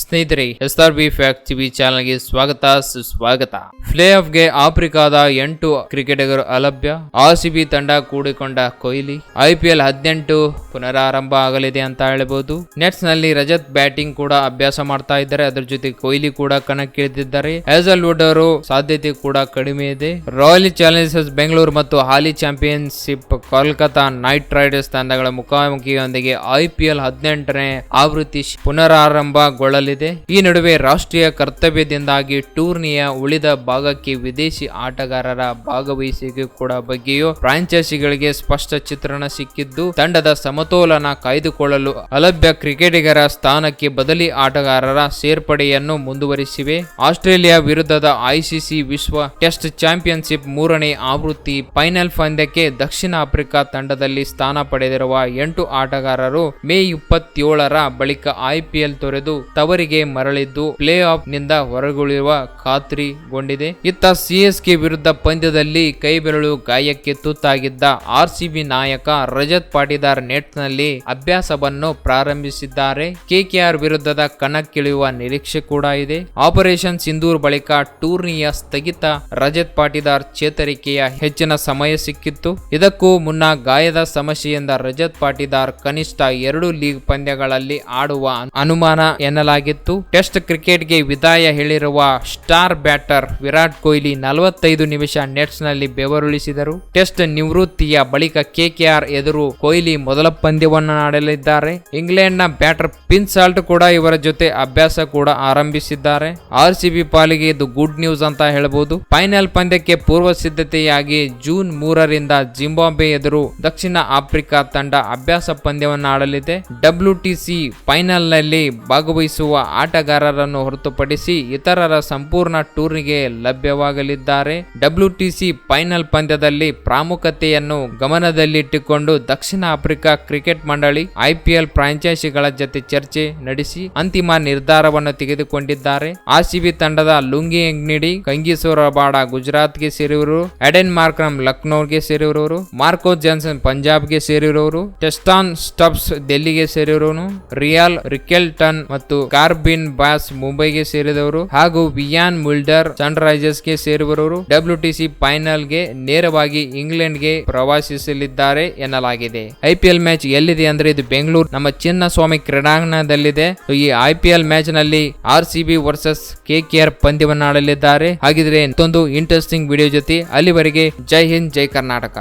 ಸ್ನೇಹಿತರೆ, SRB fact TV ಚಾನೆಲ್ಗೆ ಸ್ವಾಗತ ಸುಸ್ವಾಗತ. ಪ್ಲೇ ಆಫ್ಗೆ ಆಫ್ರಿಕಾದ 8 ಕ್ರಿಕೆಟಿಗರು ಅಲಭ್ಯ. RCB ತಂಡ ಕೂಡಿಕೊಂಡ ಕೊಹ್ಲಿ. IPL 18 ಪುನರಾರಂಭ ಆಗಲಿದೆ ಅಂತ ಹೇಳಬಹುದು. ನೆಟ್ಸ್ ನಲ್ಲಿ ರಜತ್ ಬ್ಯಾಟಿಂಗ್ ಕೂಡ ಅಭ್ಯಾಸ ಮಾಡ್ತಾ ಇದ್ದಾರೆ. ಅದರ ಜೊತೆ ಕೊಹ್ಲಿ ಕೂಡ ಕಣಕ್ಕಿಳಿದಿದ್ದಾರೆ. ಹ್ಯಾಜಲ್ವುಡ್ ಅವರು ಸಾಧ್ಯತೆ ಕೂಡ ಕಡಿಮೆ ಇದೆ. ರಾಯಲ್ ಚಾಲೆಂಜರ್ಸ್ ಬೆಂಗಳೂರು ಮತ್ತು ಹಾಲಿ ಚಾಂಪಿಯನ್ಶಿಪ್ ಕೋಲ್ಕತಾ ನೈಟ್ ರೈಡರ್ಸ್ ತಂಡಗಳ ಮುಖಾಮುಖಿಯೊಂದಿಗೆ IPL 18ನೇ ಆವೃತ್ತಿ ಪುನರಾರಂಭಗೊಳ್ಳಲಿದೆ. ಈ ನಡುವೆ ರಾಷ್ಟ್ರೀಯ ಕರ್ತವ್ಯದಿಂದಾಗಿ ಟೂರ್ನಿಯ ಉಳಿದ ಭಾಗಕ್ಕೆ ವಿದೇಶಿ ಆಟಗಾರರ ಭಾಗವಹಿಸುವಿಕೆ ಕೂಡ ಬಗ್ಗೆಯೂ ಫ್ರಾಂಚೈಸಿಗಳಿಗೆ ಸ್ಪಷ್ಟ ಚಿತ್ರಣ ಸಿಕ್ಕಿದ್ದು, ತಂಡದ ಸಮತೋಲನ ಕಾಯ್ದುಕೊಳ್ಳಲು ಅಲಭ್ಯ ಕ್ರಿಕೆಟಿಗರ ಸ್ಥಾನಕ್ಕೆ ಬದಲಿ ಆಟಗಾರರ ಸೇರ್ಪಡೆಯನ್ನು ಮುಂದುವರಿಸಿವೆ. ಆಸ್ಟ್ರೇಲಿಯಾ ವಿರುದ್ಧದ ICC ವಿಶ್ವ ಟೆಸ್ಟ್ ಚಾಂಪಿಯನ್ಶಿಪ್ 3ನೇ ಆವೃತ್ತಿ ಫೈನಲ್ ಪಂದ್ಯಕ್ಕೆ ದಕ್ಷಿಣ ಆಫ್ರಿಕಾ ತಂಡದಲ್ಲಿ ಸ್ಥಾನ ಪಡೆದಿರುವ 8 ಆಟಗಾರರು ಮೇ 27ರ ಬಳಿಕ IPL ತೊರೆದು ತವರಿಗೆ ಮರಳಿದ್ದು ಪ್ಲೇ ಆಫ್ ನಿಂದ ಹೊರಗುಳಿಯುವ ಖಾತ್ರಿಗೊಂಡಿದೆ. ಇತ್ತ CSK ವಿರುದ್ಧ ಪಂದ್ಯದಲ್ಲಿ ಕೈಬೆರಳು ಗಾಯಕ್ಕೆ ತುತ್ತಾಗಿದ್ದ RCB ನಾಯಕ ರಜತ್ ಪಾಟಿದಾರ್ ನೆಟ್ ನಲ್ಲಿ ಅಭ್ಯಾಸವನ್ನು ಪ್ರಾರಂಭಿಸಿದ್ದಾರೆ. KKR ವಿರುದ್ಧದ ಕಣಕ್ಕಿಳಿಯುವ ನಿರೀಕ್ಷೆ ಕೂಡ ಇದೆ. ಆಪರೇಷನ್ ಸಿಂಧೂರ್ ಬಳಿಕ ಟೂರ್ನಿಯ ಸ್ಥಗಿತ ರಜತ್ ಪಾಟಿದಾರ್ ಚೇತರಿಕೆಯ ಹೆಚ್ಚಿನ ಸಮಯ ಸಿಕ್ಕಿತ್ತು. ಇದಕ್ಕೂ ಮುನ್ನ ಗಾಯದ ಸಮಸ್ಯೆಯಿಂದ ರಜತ್ ಪಾಟಿದಾರ್ ಕನಿಷ್ಠ 2 ಲೀಗ್ ಪಂದ್ಯಗಳಲ್ಲಿ ಆಡುವ ಅನುಮಾನ ಎನ್ನಲಾಗಿತ್ತು. ಟೆಸ್ಟ್ ಕ್ರಿಕೆಟ್ಗೆ ವಿದಾಯ ಹೇಳಿರುವ ಸ್ಟಾರ್ ಬ್ಯಾಟರ್ ವಿರಾಟ್ ಕೊಹ್ಲಿ 45 ನಿಮಿಷ ನೆಟ್ಸ್ ನಲ್ಲಿ ಬೆವರುಳಿಸಿದರು. ಟೆಸ್ಟ್ ನಿವೃತ್ತಿಯ ಬಳಿಕ KKR ಎದುರು ಕೊಹ್ಲಿ ಮೊದಲ ಪಂದ್ಯವನ್ನು ಆಡಲಿದ್ದಾರೆ. ಇಂಗ್ಲೆಂಡ್ ನ ಬ್ಯಾಟರ್ ಪಿನ್ ಸಾಲ್ಟ್ ಕೂಡ ಇವರ ಜೊತೆ ಅಭ್ಯಾಸ ಕೂಡ ಆರಂಭಿಸಿದ್ದಾರೆ. RCB ಪಾಲಿಗೆ ಇದು ಗುಡ್ ನ್ಯೂಸ್ ಅಂತ ಹೇಳಬಹುದು. ಫೈನಲ್ ಪಂದ್ಯಕ್ಕೆ ಪೂರ್ವ ಸಿದ್ಧತೆಯಾಗಿ ಜೂನ್ 3ರಿಂದ ಜಿಂಬಾಬ್ವೆ ಎದುರು ದಕ್ಷಿಣ ಆಫ್ರಿಕಾ ತಂಡ ಅಭ್ಯಾಸ ಪಂದ್ಯವನ್ನು ಆಡಲಿದೆ. WTC ಫೈನಲ್ ನಲ್ಲಿ ಭಾಗವಹಿಸುವ ಆಟಗಾರರನ್ನು ಹೊರತುಪಡಿಸಿ ಇತರರ ಸಂಪೂರ್ಣ ಟೂರ್ನಿಗೆ ಲಭ್ಯವಾಗಲಿದ್ದಾರೆ. WTC ಫೈನಲ್ ಪಂದ್ಯದಲ್ಲಿ ಪ್ರಾಮುಖ್ಯತೆಯನ್ನು ಗಮನದಲ್ಲಿಟ್ಟುಕೊಂಡು ದಕ್ಷಿಣ ಆಫ್ರಿಕಾ ಕ್ರಿಕೆಟ್ ಮಂಡಳಿ IPL ಫ್ರಾಂಚೈಸಿಗಳ ಜೊತೆ ಚರ್ಚೆ ನಡೆಸಿ ಅಂತಿಮ ನಿರ್ಧಾರವನ್ನು ತೆಗೆದುಕೊಂಡಿದ್ದಾರೆ. RCB ತಂಡದ ಲುಂಗಿ ಎಂಗ್ನಿಡಿ ಕಂಗೀಸೋರಬಾಡ ಗುಜರಾತ್ಗೆ ಸೇರಿರುವರು, ಎಡೆನ್ ಮಾರ್ಕ್ರಮ್ ಲಕ್ನೋಗೆ ಸೇರಿರುವರು, ಮಾರ್ಕೋ ಜಾನ್ಸನ್ ಪಂಜಾಬ್ಗೆ ಸೇರಿರುವರು, ಟೆಸ್ಟಾನ್ ಸ್ಟಬ್ಸ್ ಡೆಲ್ಲಿಗೆ ಸೇರಿರುವನು, ರಿಯಾಲ್ ರಿಕೆಲ್ಟನ್ ಮತ್ತು ಕಾರ್ಬಿನ್ ಬಾಸ್ ಮುಂಬೈಗೆ ಸೇರಿದವರು ಹಾಗೂ ವಿಯಾನ್ ಮುಲ್ಡರ್ ಸನ್ ರೈಸರ್ಸ್ ಗೆ ಸೇರಿರುವವರು WTC ಫೈನಲ್ ಗೆ ನೇರವಾಗಿ ಇಂಗ್ಲೆಂಡ್ ಗೆ ಪ್ರವಾಸಿಸಲಿದ್ದಾರೆ ಎನ್ನಲಾಗಿದೆ. IPL ಮ್ಯಾಚ್ ಎಲ್ಲಿದೆ ಅಂದ್ರೆ ಇದು ಬೆಂಗಳೂರು ನಮ್ಮ ಚಿನ್ನಸ್ವಾಮಿ ಕ್ರೀಡಾಂಗಣದಲ್ಲಿದೆ. ಈ IPL ಮ್ಯಾಚ್ ನಲ್ಲಿ RCB ವರ್ಸಸ್ KKR ಪಂದ್ಯವನ್ನು ಆಡಲಿದ್ದಾರೆ. ಹಾಗಿದ್ರೆ ಮತ್ತೊಂದು ಇಂಟ್ರೆಸ್ಟಿಂಗ್ ವಿಡಿಯೋ ಜೊತೆ ಅಲ್ಲಿವರೆಗೆ ಜೈ ಹಿಂದ್, ಜೈ ಕರ್ನಾಟಕ.